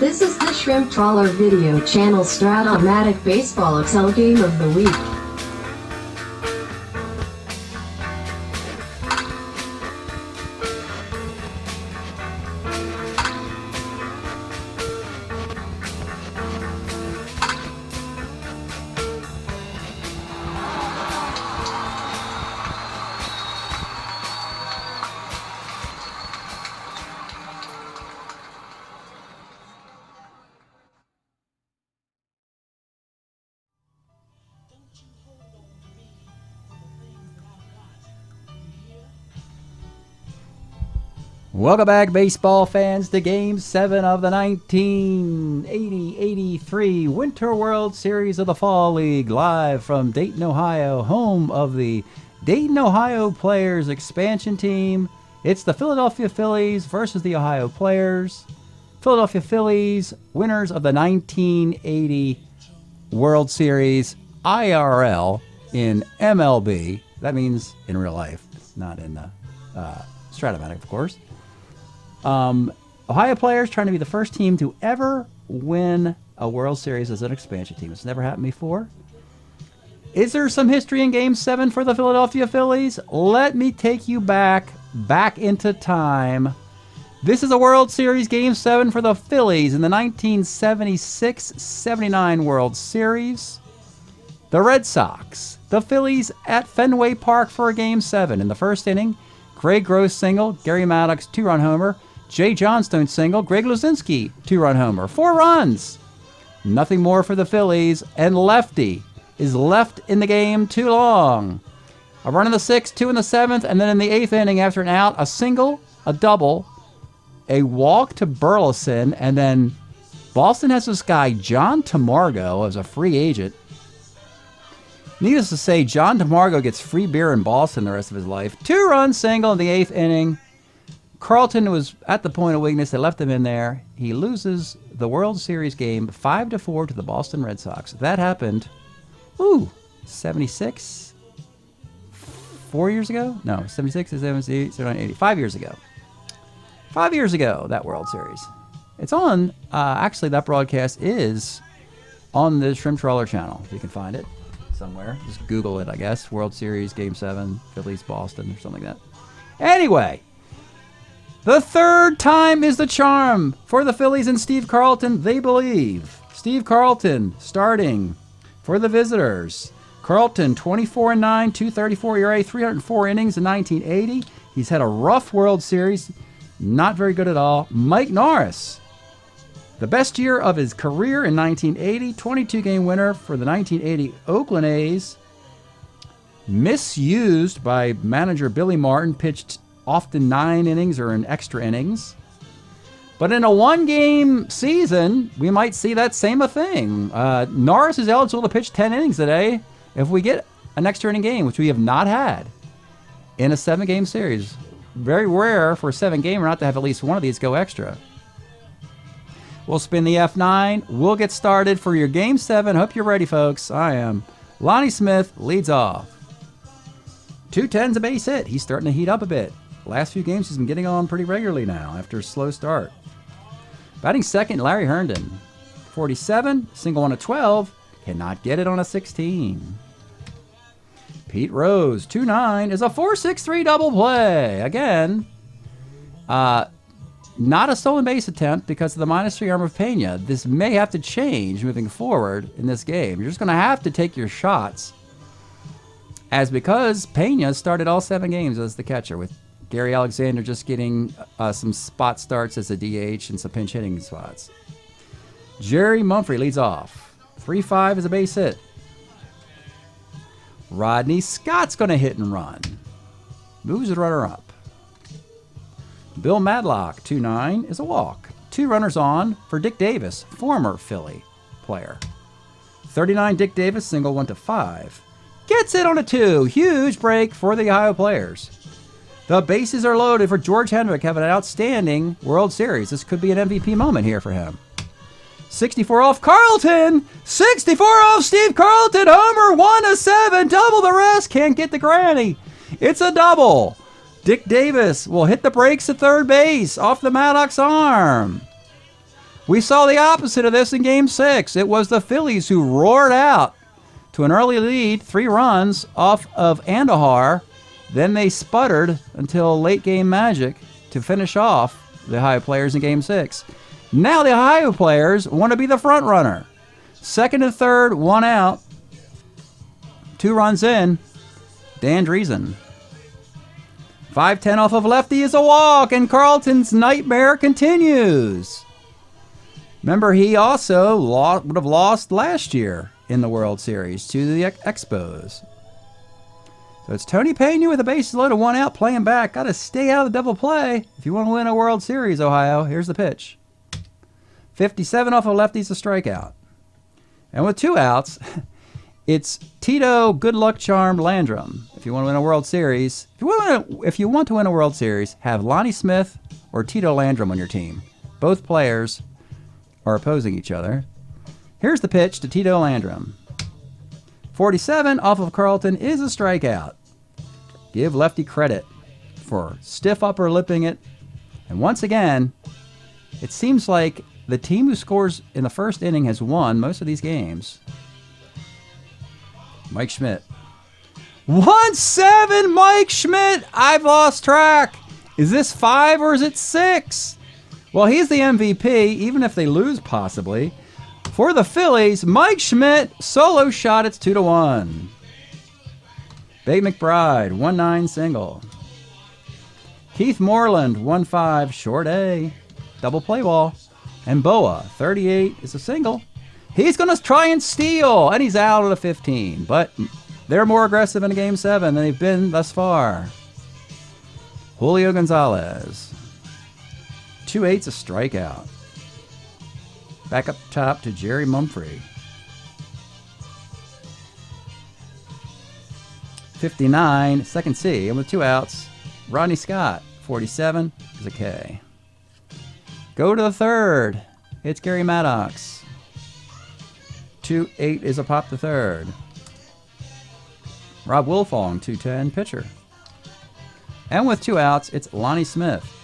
This is the Shrimp Trawler video channel Strat-O-Matic Baseball Excel Game of the Week. Welcome back, baseball fans, to Game 7 of the 1980-83 Winter World Series of the Fall League, live from Dayton, Ohio, home of the Dayton, Ohio Players expansion team. It's the Philadelphia Phillies versus the Ohio Players. Philadelphia Phillies, winners of the 1980 World Series IRL in MLB. That means in real life, not in the Strat-O-Matic, of course. Ohio Players trying to be the first team to ever win a World Series as an expansion team. It's never happened before. Is there some history in Game 7 for the Philadelphia Phillies? Let me take you back into time. This is a World Series Game 7 for the Phillies in the 1976-79 World Series. The Red Sox, the Phillies at Fenway Park for a Game 7. In the first inning, Craig Gross single, Gary Maddox 2-run homer, Jay Johnstone single, Greg Luzinski 2-run homer, 4 runs. Nothing more for the Phillies, and Lefty is left in the game too long. A run in the 6th, 2 in the 7th, and then in the 8th inning after an out, a single, a double, a walk to Burleson, and then Boston has this guy, John Tamargo, as a free agent. Needless to say, John Tamargo gets free beer in Boston the rest of his life. 2-run single in the 8th inning. Carlton was at the point of weakness. They left him in there. He loses the World Series game 5-4 to the Boston Red Sox. That happened, 76? 4 years ago? No, 76, 78, 79, 80. 5 years ago. 5 years ago, that World Series. It's on, actually, that broadcast is on the Shrimp Trawler channel, if you can find it somewhere. Just Google it, I guess. World Series, Game 7, Phillies, Boston, or something like that. Anyway, the third time is the charm for the Phillies and Steve Carlton, they believe. Steve Carlton starting for the visitors. Carlton, 24-9, 2.34 ERA, 304 innings in 1980. He's had a rough World Series, not very good at all. Mike Norris, the best year of his career in 1980, 22-game winner for the 1980 Oakland A's. Misused by manager Billy Martin, pitched often 9 innings or in extra innings. But in a one-game season, we might see that same thing. Norris is eligible to pitch 10 innings today if we get an extra inning game, which we have not had in a 7-game series. Very rare for a 7-gamer not to have at least one of these go extra. We'll spin the F9. We'll get started for your Game 7. Hope you're ready, folks. I am. Lonnie Smith leads off. 210's a base hit. He's starting to heat up a bit. Last few games, he's been getting on pretty regularly now after a slow start. Batting second, Larry Herndon. 47, single on a 12. Cannot get it on a 16. Pete Rose, 2-9, is a 4-6-3 double play. Again, not a stolen base attempt because of the -3 arm of Pena. This may have to change moving forward in this game. You're just going to have to take your shots, as because Pena started all 7 games as the catcher, with Gary Alexander just getting some spot starts as a DH and some pinch hitting spots. Jerry Mumphrey leads off. 3-5 is a base hit. Rodney Scott's going to hit and run. Moves the runner up. Bill Madlock, 2-9, is a walk. 2 runners on for Dick Davis, former Philly player. 39, Dick Davis, single 1-5. Gets it on a 2. Huge break for the Ohio Players. The bases are loaded for George Hendrick, having an outstanding World Series. This could be an MVP moment here for him. 64 off Carlton! 64 off Steve Carlton! Homer, 1-7, double the rest, can't get the granny. It's a double. Dick Davis will hit the brakes at third base off the Maddox arm. We saw the opposite of this in Game 6. It was the Phillies who roared out to an early lead, 3 runs off of Andahar. Then they sputtered until late game magic to finish off the Ohio players in Game 6. Now the Ohio players want to be the front runner. Second and third, 1 out. 2 runs in. Dan Driesen. 5-10 off of lefty is a walk, and Carlton's nightmare continues. Remember, he also would have lost last year in the World Series to the Expos. So it's Tony Pena with a bases loaded, 1 out, playing back. Got to stay out of the double play if you want to win a World Series, Ohio. Here's the pitch. 57 off of lefty's a strikeout. And with 2 outs, it's Tito Good Luck Charm Landrum. If you want to win a World Series, if you want to win a World Series, have Lonnie Smith or Tito Landrum on your team. Both players are opposing each other. Here's the pitch to Tito Landrum. 47 off of Carlton is a strikeout. Give lefty credit for stiff upper lipping it. And once again, it seems like the team who scores in the first inning has won most of these games. Mike Schmidt. 1-7, Mike Schmidt. I've lost track. Is this 5 or is it 6? Well, he's the MVP, even if they lose possibly. For the Phillies, Mike Schmidt, solo shot, it's 2-1. Babe McBride, 1-9 single. Keith Moreland, 1-5, short A, double play ball. And Boa, 38, is a single. He's going to try and steal, and he's out of the 15. But they're more aggressive in Game 7 than they've been thus far. Julio Gonzalez. 2-8's a strikeout. Back up top to Jerry Mumphrey. 59, second C, and with 2 outs, Rodney Scott. 47 is a K. Go to the third. It's Gary Maddox. 2-8 is a pop to third. Rob Wilfong, 2-10 pitcher. And with 2 outs, it's Lonnie Smith.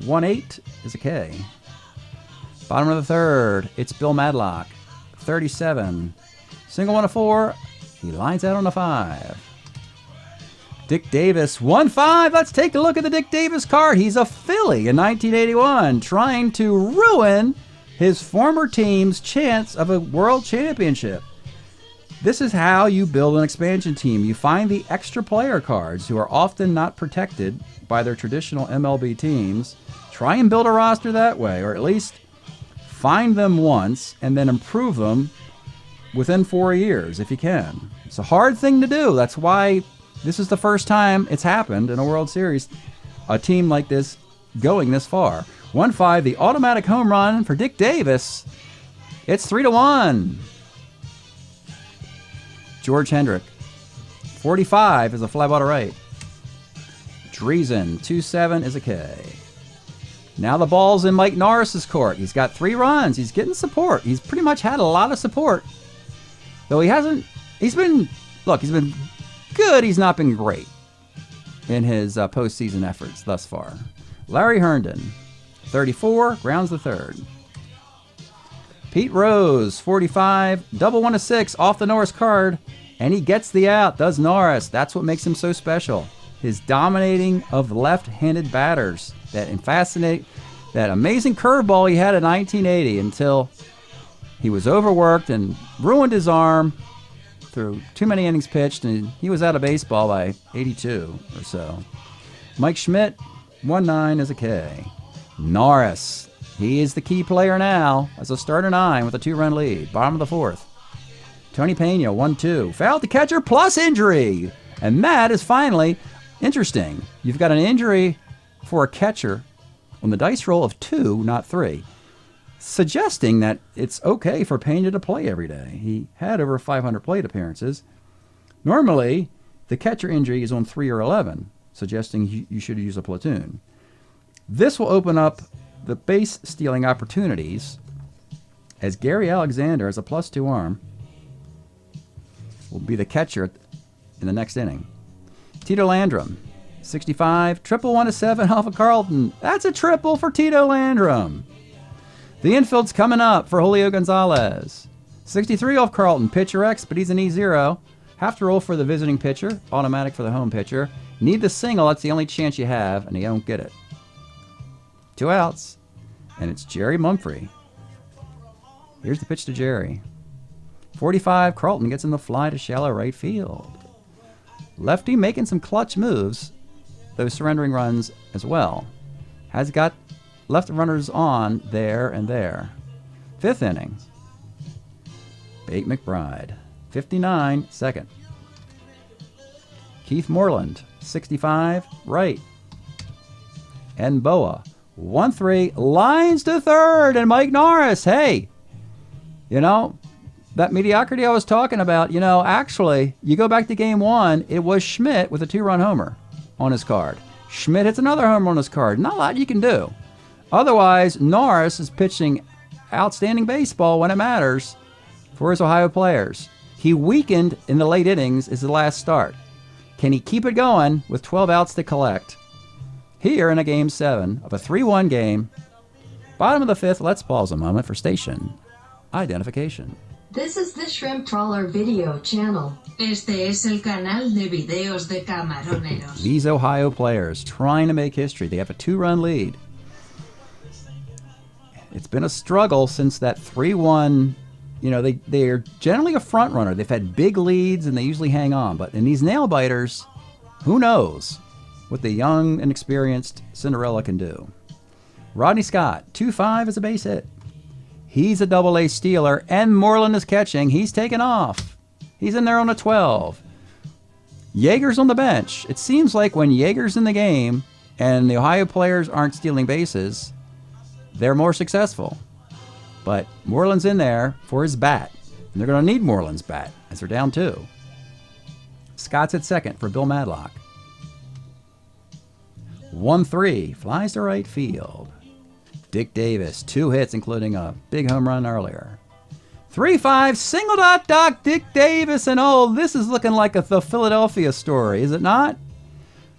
1-8 is a K. Bottom of the third, it's Bill Madlock. 37. Single 1 to 4. He lines out on a 5. Dick Davis, 1-5. Let's take a look at the Dick Davis card. He's a Philly in 1981, trying to ruin his former team's chance of a world championship. This is how you build an expansion team. You find the extra player cards who are often not protected by their traditional MLB teams. Try and build a roster that way, or at least find them once and then improve them within 4 years if you can. It's a hard thing to do. That's why this is the first time it's happened in a World Series, a team like this going this far. 1-5, the automatic home run for Dick Davis. It's 3-1. George Hendrick. 45 is a fly ball to right. Driesen, 2-7 is a K. Now the ball's in Mike Norris's court. He's got 3 runs. He's getting support. He's pretty much had a lot of support. Though he's been good. He's not been great in his postseason efforts thus far. Larry Herndon, 34, grounds the third. Pete Rose, 45, double 1 to 6 off the Norris card, and he gets the out, does Norris. That's what makes him so special. His dominating of left-handed batters. That amazing curveball he had in 1980 until he was overworked and ruined his arm through too many innings pitched, and he was out of baseball by 82 or so. Mike Schmidt, 1-9 is a K. Norris, he is the key player now as a starter 9 with a 2-run lead. Bottom of the fourth. Tony Pena, 1-2. Fouled to catcher plus injury. And that is finally interesting. You've got an injury for a catcher on the dice roll of 2, not 3, suggesting that it's okay for Pena to play every day. He had over 500 plate appearances. Normally, the catcher injury is on 3 or 11, suggesting you should use a platoon. This will open up the base stealing opportunities as Gary Alexander, as a +2 arm, will be the catcher in the next inning. Tito Landrum, 65, triple 1 to 7 off of Carlton. That's a triple for Tito Landrum. The infield's coming up for Julio Gonzalez. 63 off Carlton. Pitcher X, but he's an E0. Have to roll for the visiting pitcher. Automatic for the home pitcher. Need the single. That's the only chance you have, and you don't get it. 2 outs. And it's Jerry Mumphrey. Here's the pitch to Jerry. 45. Carlton gets in the fly to shallow right field. Lefty making some clutch moves. Those surrendering runs as well. Has got left runners on there and there. 5th inning. Bate McBride. 59, second. Keith Moreland, 65, right. And Boa, 1-3, lines to third. And Mike Norris, hey, you know, that mediocrity I was talking about, you know, actually, you go back to game 1, it was Schmidt with a 2-run homer on his card. Schmidt hits another homer on his card. Not a lot you can do. Otherwise, Norris is pitching outstanding baseball when it matters for his Ohio players. He weakened in the late innings is the last start. Can he keep it going with 12 outs to collect? Here in a Game 7 of a 3-1 game. Bottom of the 5th, let's pause a moment for station identification. This is the Shrimp Trawler video channel. Este es el canal de videos de camaroneros. These Ohio players trying to make history. They have a 2-run lead. It's been a struggle since that 3-1. You know, they are generally a front runner. They've had big leads and they usually hang on. But in these nail biters, who knows what the young and experienced Cinderella can do. Rodney Scott, 2-5 is a base hit. He's a double-A stealer, and Moreland is catching. He's taken off. He's in there on a 12. Yeager's on the bench. It seems like when Yeager's in the game and the Ohio players aren't stealing bases, they're more successful. But Moreland's in there for his bat. And they're going to need Moreland's bat as they're down 2. Scott's at second for Bill Madlock. 1-3, flies to right field. Dick Davis, 2 hits, including a big home run earlier. 3-5, single dot, Dick Davis, and oh, this is looking like the Philadelphia story, is it not?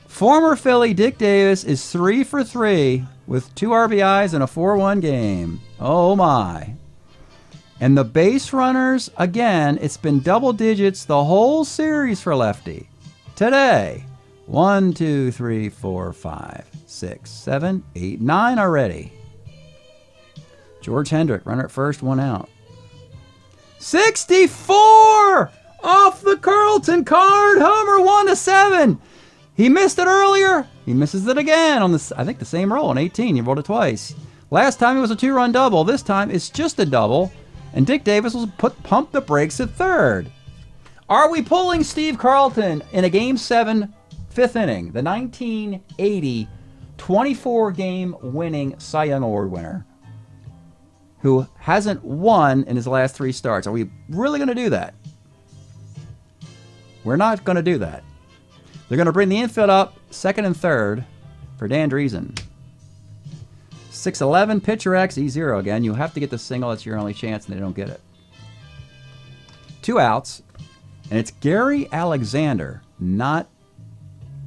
Former Philly Dick Davis is 3 for 3 with 2 RBIs in a 4-1 game. Oh my. And the base runners, again, it's been double digits the whole series for Lefty. Today, 1, 2, 3, 4, 5, 6, 7, 8, 9 already. George Hendrick, runner at first, 1 out. 64 off the Carlton card, homer 1-7. He missed it earlier. He misses it again on I think the same roll on 18. He rolled it twice. Last time it was a 2-run double. This time it's just a double. And Dick Davis will pump the brakes at third. Are we pulling Steve Carlton in a Game 7, 5th inning? The 1980 24-game winning Cy Young Award winner who hasn't won in his last 3 starts. Are we really going to do that? We're not going to do that. They're going to bring the infield up, 2nd and 3rd for Dan Driesen. 6-11, pitcher X, E0 again. You have to get the single. That's your only chance, and they don't get it. 2 outs, and it's Gary Alexander, not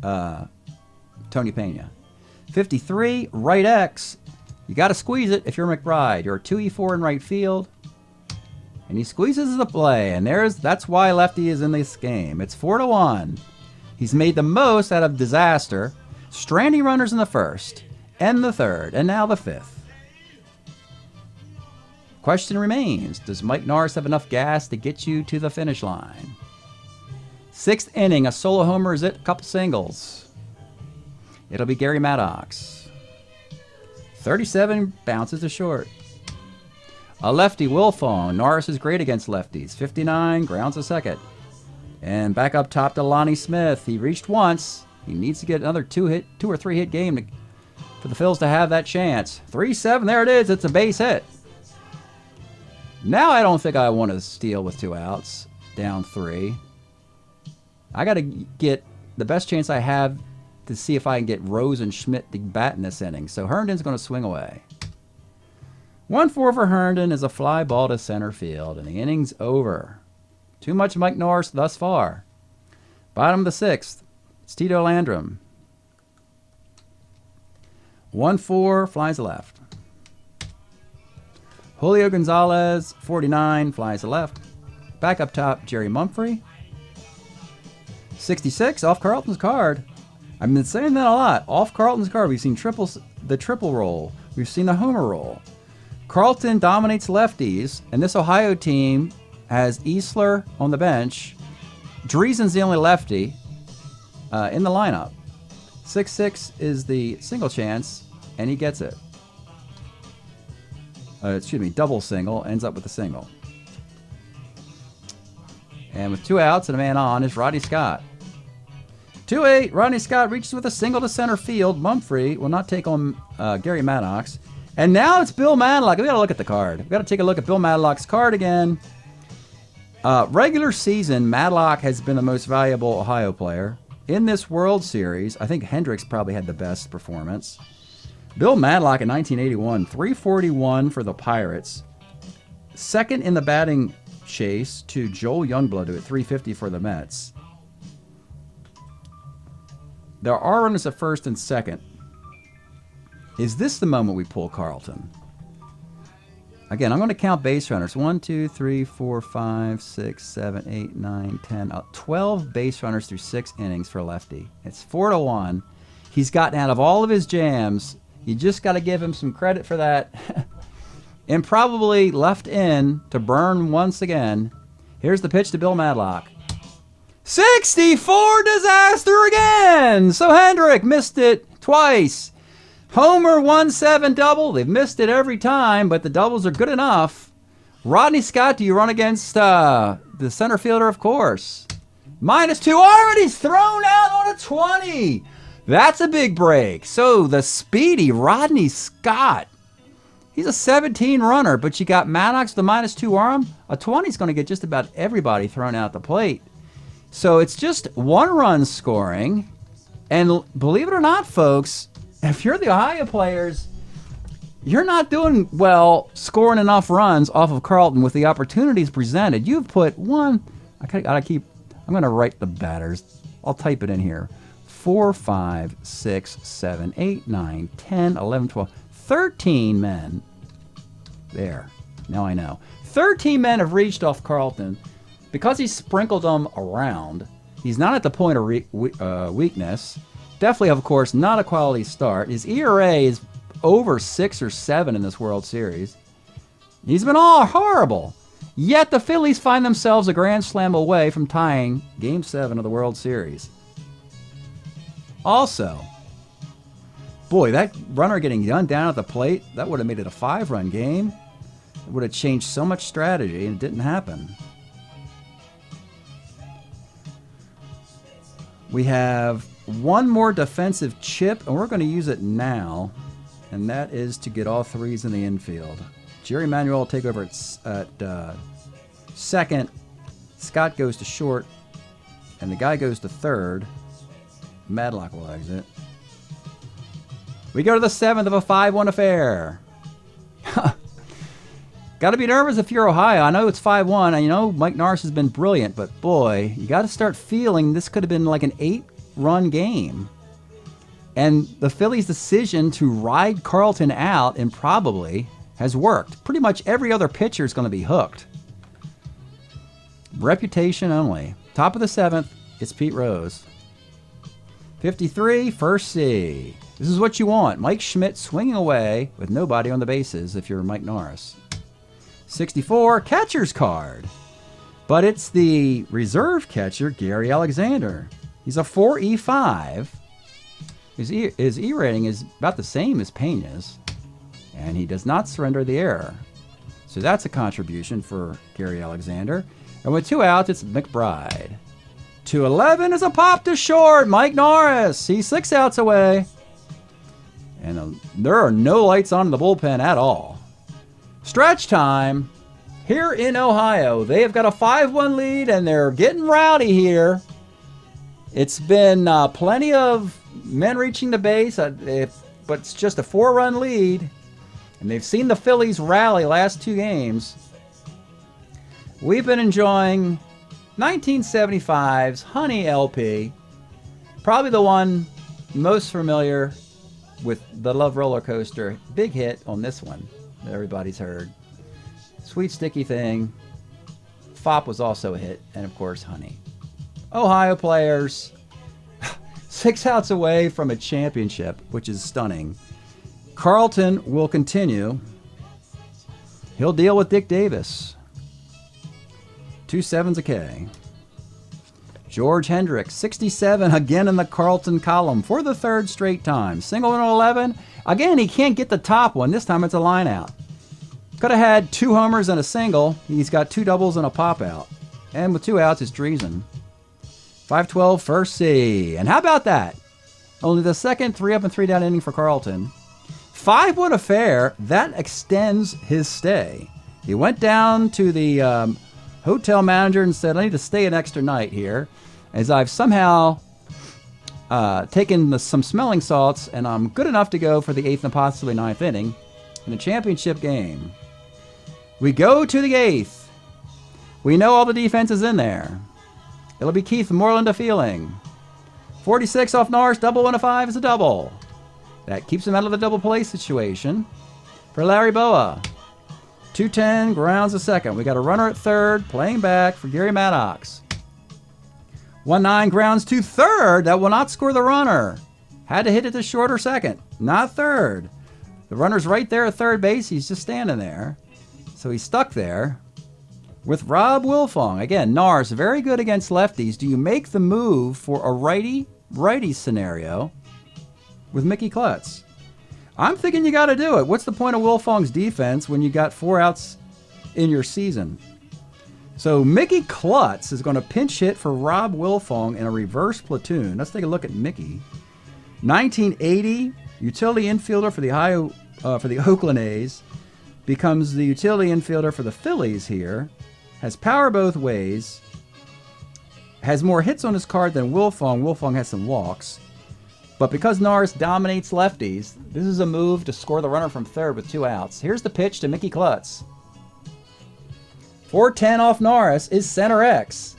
Tony Pena. 53, right X. You got to squeeze it if you're McBride. You're a 2-E4 in right field. And he squeezes the play, and that's why Lefty is in this game. It's 4-1. He's made the most out of disaster. Stranding runners in the 1st, and the 3rd, and now the 5th. Question remains, does Mike Norris have enough gas to get you to the finish line? 6th inning, a solo homer is it, a couple singles. It'll be Gary Maddox. 37 bounces to short. A lefty, Wilfong. Norris is great against lefties. 59, grounds to second. And back up top to Lonnie Smith. He reached once. He needs to get another 2 or 3 hit game for the Phils to have that chance. 3-7, there it is. It's a base hit. Now I don't think I want to steal with 2 outs. Down 3. I got to get the best chance I have to see if I can get Rose and Schmidt to bat in this inning. So Herndon's going to swing away. 1-4 for Herndon is a fly ball to center field, and the inning's over. Too much Mike Norris thus far. Bottom of the 6th, it's Tito Landrum. 1-4, flies left. Julio Gonzalez, 49, flies to left. Back up top, Jerry Mumphrey. 66, off Carlton's card. I've been saying that a lot. Off Carlton's card, we've seen the triple roll. We've seen the homer roll. Carlton dominates lefties, and this Ohio team has Easler on the bench. Driesen's the only lefty in the lineup. 6-6 is the single chance, and he gets it. Double single, ends up with a single. And with 2 outs and a man on is Rodney Scott. 2-8, Rodney Scott reaches with a single to center field. Mumphrey will not take on Gary Maddox. And now it's Bill Madlock. We got to look at the card. We got to take a look at Bill Madlock's card again. Regular season, Madlock has been the most valuable Ohio player. In this World Series, I think Hendricks probably had the best performance. Bill Madlock in 1981, 341 for the Pirates. Second in the batting chase to Joel Youngblood, who at 350 for the Mets. There are runners at first and second. Is this the moment we pull Carlton? Again, I'm going to count base runners. 1, 2, 3, 4, 5, 6, 7, 8, 9, 10, 12 base runners through 6 innings for lefty. It's 4-1. He's gotten out of all of his jams. You just got to give him some credit for that. And probably left in to burn once again. Here's the pitch to Bill Madlock. 64 disaster again! So Hendrick missed it twice. Homer 1-7 double. They've missed it every time, but the doubles are good enough. Rodney Scott, do you run against the center fielder? Of course. -2. Already thrown out on a 20. That's a big break. So the speedy Rodney Scott. He's a 17 runner, but you got Maddox, the -2 arm. A 20 is going to get just about everybody thrown out the plate. So it's just 1 run scoring. And believe it or not, folks, if you're the Ohio players, you're not doing well scoring enough runs off of Carlton with the opportunities presented. You've put I'm going to write the batters. I'll type it in here. 4, 5, 6, 7, 8, 9, 10, 11, 12, 13 men. There. Now I know. 13 men have reached off Carlton. Because he sprinkled them around, he's not at the point of weakness. Definitely, of course, not a quality start. His ERA is over 6 or 7 in this World Series. He's been all horrible. Yet the Phillies find themselves a grand slam away from tying Game 7 of the World Series. Also, boy, that runner getting done down at the plate, that would have made it a 5-run game. It would have changed so much strategy, and it didn't happen. We have one more defensive chip, and we're going to use it now, and that is to get all 3s in the infield. Jerry Manuel will take over at second. Scott goes to short, and the guy goes to third. Madlock will exit. We go to the 7th of a 5-1 affair. Got to be nervous if you're Ohio. I know it's 5-1, and you know Mike Norris has been brilliant, but boy, you got to start feeling this could have been like an 8-run game. And the Phillies' decision to ride Carlton out improbably has worked. Pretty much every other pitcher is going to be hooked. Reputation only. Top of the 7th, it's Pete Rose. 53, first C. This is what you want. Mike Schmidt swinging away with nobody on the bases if you're Mike Norris. 64, catcher's card. But it's the reserve catcher, Gary Alexander. He's a 4E5. His E rating is about the same as Pena's, and he does not surrender the error. So that's a contribution for Gary Alexander. And with 2 outs, it's McBride. 2-11 is a pop to short. Mike Norris. He's 6 outs away. And there are no lights on in the bullpen at all. Stretch time. Here in Ohio, they have got a 5-1 lead, and they're getting rowdy here. It's been plenty of men reaching the base, but it's just a 4-run lead. And they've seen the Phillies rally last 2 games. We've been enjoying 1975's Honey LP. Probably the one most familiar with the Love Roller Coaster. Big hit on this one that everybody's heard. Sweet sticky thing. Fop was also a hit, and of course, honey. Ohio players, 6 outs away from a championship, which is stunning. Carlton will continue. He'll deal with Dick Davis. 2 7s a K. George Hendricks, 67, again in the Carlton column for the 3rd straight time. Single in 11. Again, he can't get the top one. This time it's a line out. Could have had 2 homers and a single. He's got 2 doubles and a pop out. And with 2 outs, it's Driesen. 5-12, first C. And how about that? Only the second 3 up and 3 down inning for Carlton. 5-1 affair. That extends his stay. He went down to the hotel manager and said, I need to stay an extra night here, as I've somehow taken some smelling salts, and I'm good enough to go for the 8th and possibly 9th inning in a championship game. We go to the 8th. We know all the defense is in there. It'll be Keith Moreland a fielding. 46 off Norris, double 1 to 5 is a double. That keeps him out of the double play situation. For Larry Boa, 2-10, grounds a second. We got a runner at third, playing back for Gary Maddox. 1-9, grounds to third. That will not score the runner. Had to hit it to short or second, not third. The runner's right there at third base. He's just standing there. So he's stuck there with Rob Wilfong. Again, Nars, very good against lefties. Do you make the move for a righty scenario with Mickey Klutz? I'm thinking you got to do it. What's the point of Wilfong's defense when you got 4 outs in your season? So Mickey Klutz is going to pinch hit for Rob Wilfong in a reverse platoon. Let's take a look at Mickey. 1980, utility infielder for the Oakland A's, becomes the utility infielder for the Phillies here. Has power both ways. Has more hits on his card than Wilfong. Wilfong has some walks. But because Norris dominates lefties, this is a move to score the runner from third with 2 outs. Here's the pitch to Mickey Klutz. 4-10 off Norris is center X.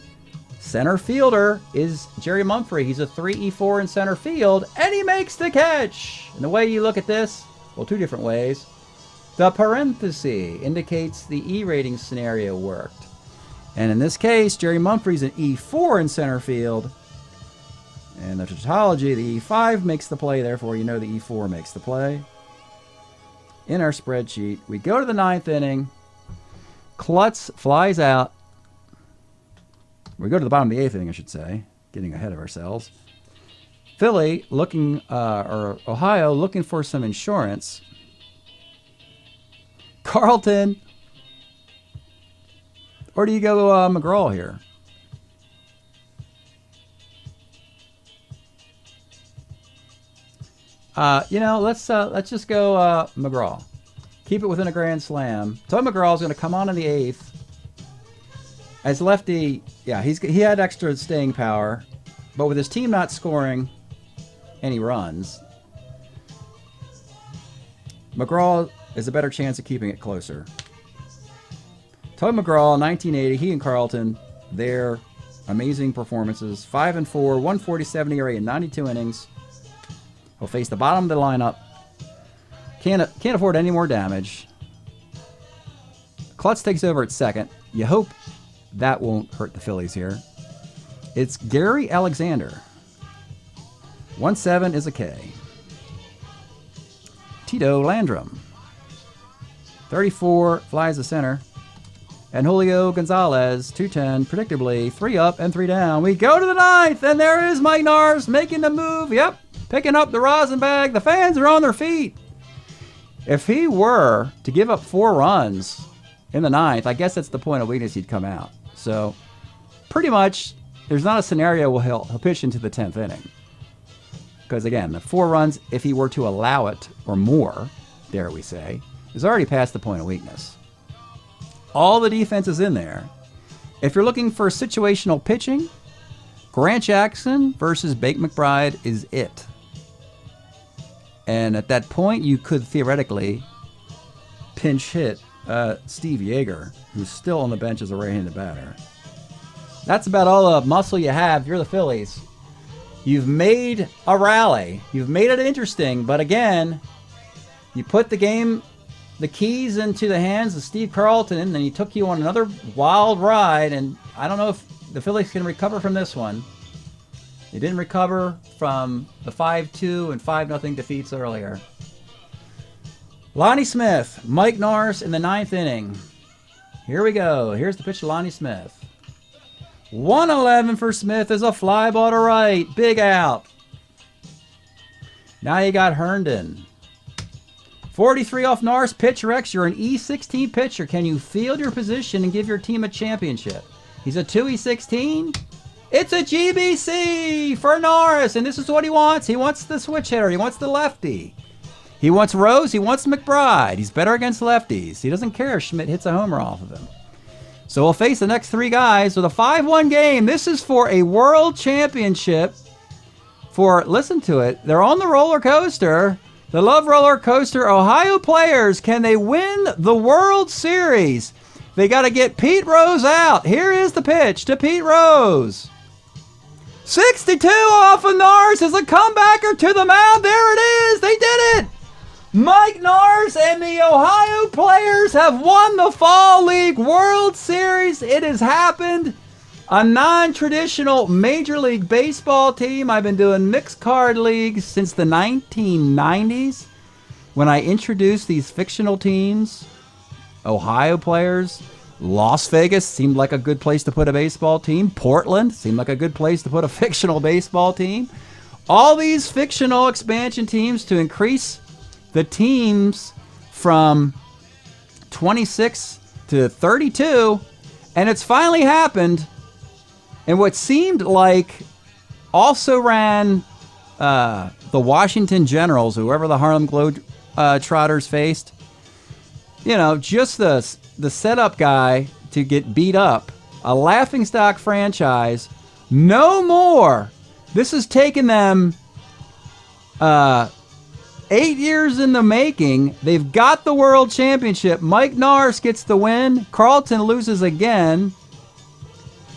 Center fielder is Jerry Mumphrey. He's a 3-4 in center field, and he makes the catch. And the way you look at this, well, 2 different ways. The parenthesis indicates the E rating scenario worked. And in this case, Jerry Mumphrey's an E4 in center field. And the tautology, the E5 makes the play, therefore you know the E4 makes the play. In our spreadsheet, we go to the 9th inning. Klutz flies out. We go to the bottom of the 8th inning, I should say. Getting ahead of ourselves. Philly looking, or Ohio looking for some insurance. Carlton. Or do you go McGraw here? Let's just go McGraw. Keep it within a grand slam. Todd McGraw's going to come on in the 8th. As lefty, yeah, he had extra staying power, but with his team not scoring any runs, McGraw is a better chance of keeping it closer. Todd McGraw, 1980, he and Carlton, their amazing performances. 5-4, 147 ERA in 92 innings. He'll face the bottom of the lineup. Can't afford any more damage. Klutz takes over at second. You hope that won't hurt the Phillies here. It's Gary Alexander. 1-7 is a K. Tito Landrum. 34 flies the center. And Julio Gonzalez, 2-10, predictably 3 up and 3 down. We go to the 9th, and there is Mike Nars making the move. Yep, picking up the rosin bag. The fans are on their feet. If he were to give up 4 runs in the 9th, I guess that's the point of weakness he'd come out. So pretty much there's not a scenario where he'll pitch into the 10th inning. Because again, the 4 runs, if he were to allow it, or more, dare we say, is already past the point of weakness. All the defense is in there. If you're looking for situational pitching, Grant Jackson versus Bake McBride is it. And at that point, you could theoretically pinch hit Steve Yeager, who's still on the bench as a right-handed batter. That's about all the muscle you have. If you're the Phillies, you've made a rally. You've made it interesting, but again, you put the game the keys into the hands of Steve Carlton, and he took you on another wild ride, and I don't know if the Phillies can recover from this one. They didn't recover from the 5-2 and 5-0 defeats earlier. Lonnie Smith, Mike Norris in the 9th inning. Here we go. Here's the pitch to Lonnie Smith. 1-11 for Smith is a fly ball to right. Big out. Now you got Herndon. 43 off Norris, pitcher X. You're an E16 pitcher. Can you field your position and give your team a championship? He's a 2E16. It's a GBC for Norris, and this is what he wants. He wants the switch hitter. He wants the lefty. He wants Rose. He wants McBride. He's better against lefties. He doesn't care if Schmidt hits a homer off of him. So we'll face the next 3 guys with a 5-1 game. This is for a world championship. Listen to it, they're on the roller coaster. The Love Roller Coaster. Ohio players, can they win the World Series? They got to get Pete Rose out. Here is the pitch to Pete Rose. 62 off of Norris as a comebacker to the mound. There it is. They did it. Mike Norris and the Ohio players have won the Fall League World Series. It has happened. A non-traditional Major League Baseball team. I've been doing mixed card leagues since the 1990s when I introduced these fictional teams. Ohio players. Las Vegas seemed like a good place to put a baseball team. Portland seemed like a good place to put a fictional baseball team. All these fictional expansion teams to increase the teams from 26 to 32. And it's finally happened. And what seemed like also ran the Washington Generals, whoever the Harlem Globetrotters faced. You know, just the setup guy to get beat up. A laughingstock franchise. No more. This has taken them 8 years in the making. They've got the world championship. Mike Norris gets the win. Carlton loses again.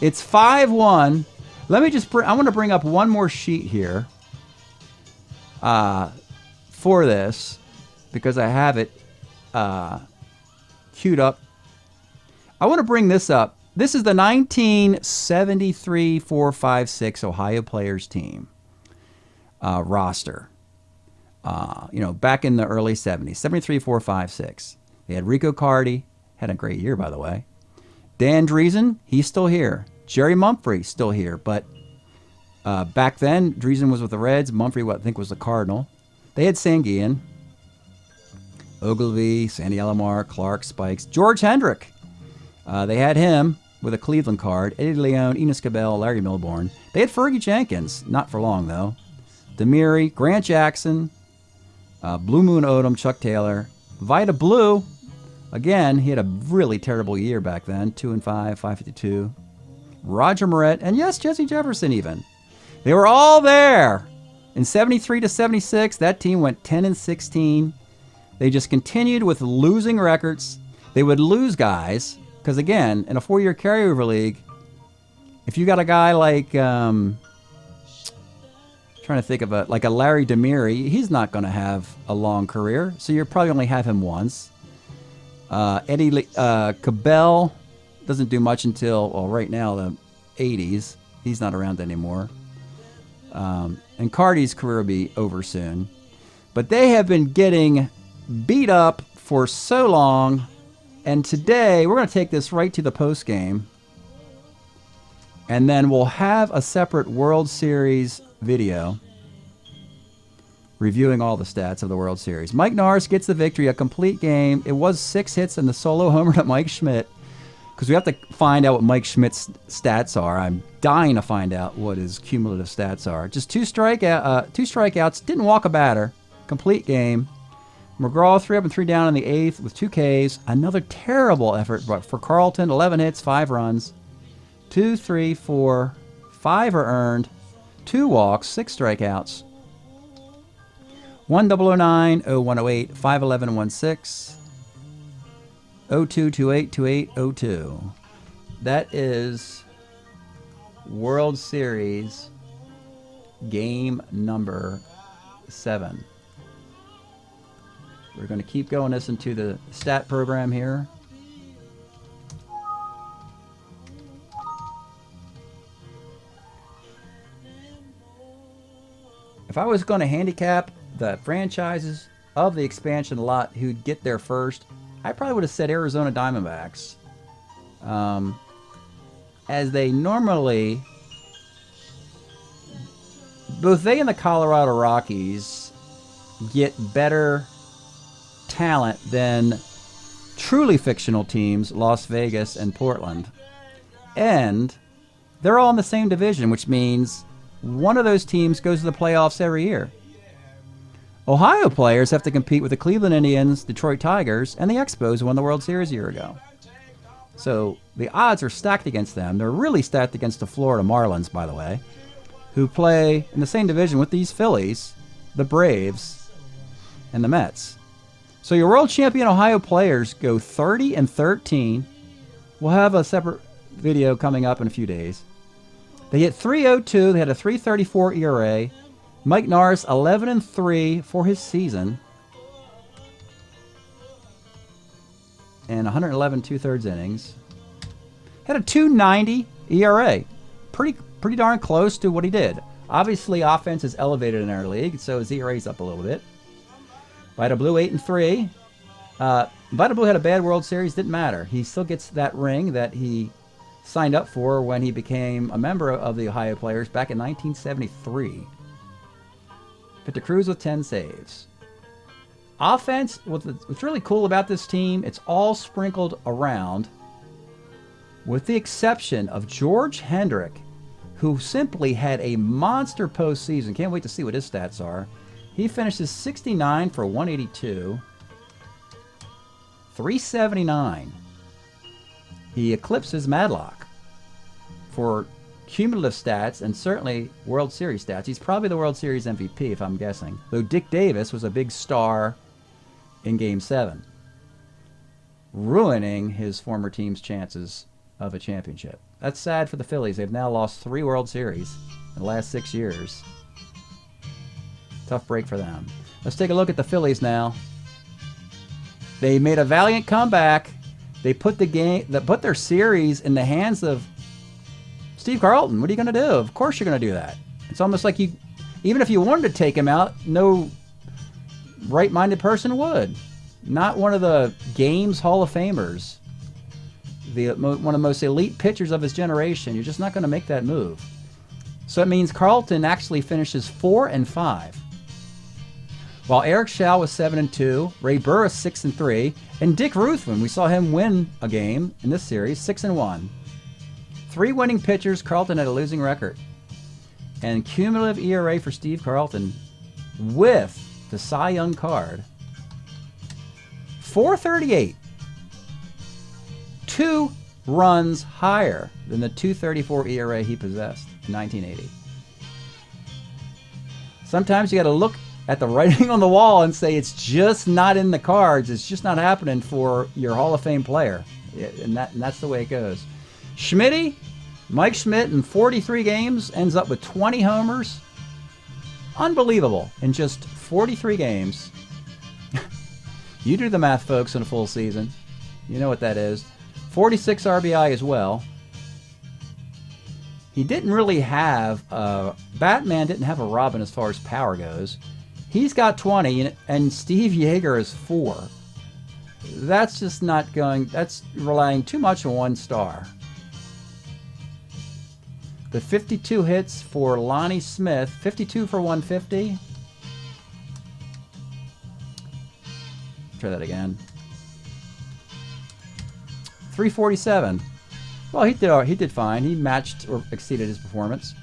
It's 5-1. Let me just I want to bring up one more sheet here for this because I have it queued up. I want to bring this up. This is the 1973-4-5-6 Ohio Players team roster. Back in the early 70s, 73-4-5-6. They had Rico Cardi, had a great year, by the way. Dan Driesen, he's still here. Jerry Mumphrey, still here. But back then, Driesen was with the Reds. Mumphrey, I think, was the Cardinal. They had Sanguian, Ogilvy, Sandy Alomar, Clark, Spikes, George Hendrick. They had him with a Cleveland card. Eddie Leone, Enos Cabell, Larry Milbourne. They had Fergie Jenkins. Not for long, though. Demiri, Grant Jackson, Blue Moon Odom, Chuck Taylor. Vida Blue. Again, he had a really terrible year back then. 2-5, 552. Roger Moret, and yes, Jesse Jefferson even. They were all there. In 73 to 76, that team went 10-16. They just continued with losing records. They would lose guys, because again, in a 4-year carryover league, if you got a guy like, trying to think of a Larry Demiri, he's not going to have a long career, so you probably only have him once. Eddie Cabell doesn't do much until, right now, the 80s. He's not around anymore. And Cardi's career will be over soon. But they have been getting beat up for so long. And today, we're going to take this right to the post game. And then we'll have a separate World Series video reviewing all the stats of the World Series. Mike Norris gets the victory, a complete game. It was 6 hits and the solo homer to Mike Schmidt, because we have to find out what Mike Schmidt's stats are. I'm dying to find out what his cumulative stats are. Just two strikeouts, didn't walk a batter, complete game. McGraw 3 up and 3 down in the 8th with 2 Ks. Another terrible effort for Carlton, 11 hits, 5 runs. 2, 3, 4, 5 are earned, 2 walks, 6 strikeouts. 1009, 0108, 511, 16, 02, 28, 28, 02. That is World Series game number 7. We're going to keep going this into the stat program here. If I was going to handicap the franchises of the expansion lot who'd get there first, I probably would have said Arizona Diamondbacks. As they normally, both they and the Colorado Rockies get better talent than truly fictional teams, Las Vegas and Portland. And they're all in the same division, which means one of those teams goes to the playoffs every year. Ohio players have to compete with the Cleveland Indians, Detroit Tigers, and the Expos who won the World Series a year ago. So the odds are stacked against them. They're really stacked against the Florida Marlins, by the way, who play in the same division with these Phillies, the Braves, and the Mets. So your world champion Ohio players go 30-13. We'll have a separate video coming up in a few days. They hit .302. They had a .334 ERA. Mike Norris 11-3 for his season, and 111 2/3 innings. Had a .290 ERA. Pretty darn close to what he did. Obviously, offense is elevated in our league, so his ERA's up a little bit. Vita Blue 8-3. Vita Blue had a bad World Series. Didn't matter. He still gets that ring that he signed up for when he became a member of the Ohio Players back in 1973. Victor Cruz with 10 saves. Offense, what's really cool about this team, it's all sprinkled around, with the exception of George Hendrick, who simply had a monster postseason. Can't wait to see what his stats are. He finishes 69 for 182, 379. He eclipses Madlock for cumulative stats and certainly World Series stats. He's probably the World Series MVP, if I'm guessing. Though Dick Davis was a big star in Game 7, ruining his former team's chances of a championship. That's sad for the Phillies. They've now lost 3 World Series in the last 6 years. Tough break for them. Let's take a look at the Phillies now. They made a valiant comeback. They put their series in the hands of Steve Carlton. What are you going to do? Of course you're going to do that. It's almost like even if you wanted to take him out, no right-minded person would. Not one of the game's Hall of Famers, one of the most elite pitchers of his generation. You're just not going to make that move. So it means Carlton actually finishes 4-5. While Eric Schau was 7-2, Ray Burris 6-3, and Dick Ruthven, we saw him win a game in this series, 6-1. 3 winning pitchers. Carlton had a losing record. And cumulative ERA for Steve Carlton with the Cy Young card, 4.38. 2 runs higher than the 2.34 ERA he possessed in 1980. Sometimes you got to look at the writing on the wall and say it's just not in the cards. It's just not happening for your Hall of Fame player. And that's the way it goes. Schmitty, Mike Schmidt in 43 games ends up with 20 homers. Unbelievable. In just 43 games. You do the math, folks, in a full season. You know what that is. 46 RBI as well. He didn't really have Batman didn't have a Robin as far as power goes. He's got 20, and Steve Yeager is 4. That's just not going. That's relying too much on one star. The 52 hits for Lonnie Smith, 52 for 150. Try that again. 347. Well, he did fine. He matched or exceeded his performance.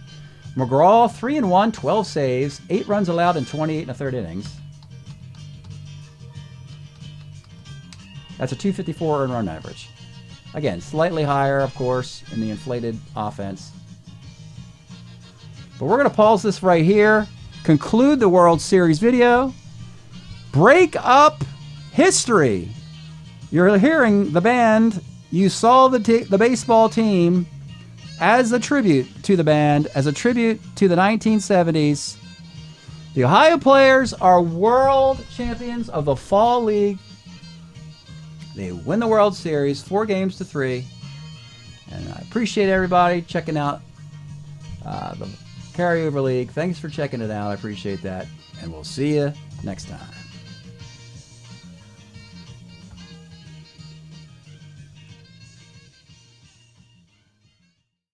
McGraw, 3-1, 12 saves, 8 runs allowed in 28 1/3 innings. That's a 254 earned run average. Again, slightly higher, of course, in the inflated offense. But we're going to pause this right here, conclude the World Series video, break up history. You're hearing the band. You saw the baseball team as a tribute to the band, as a tribute to the 1970s. The Ohio players are world champions of the Fall League. They win the World Series 4-3. And I appreciate everybody checking out the Carryover League. Thanks for checking it out. I appreciate that. And we'll see you next time.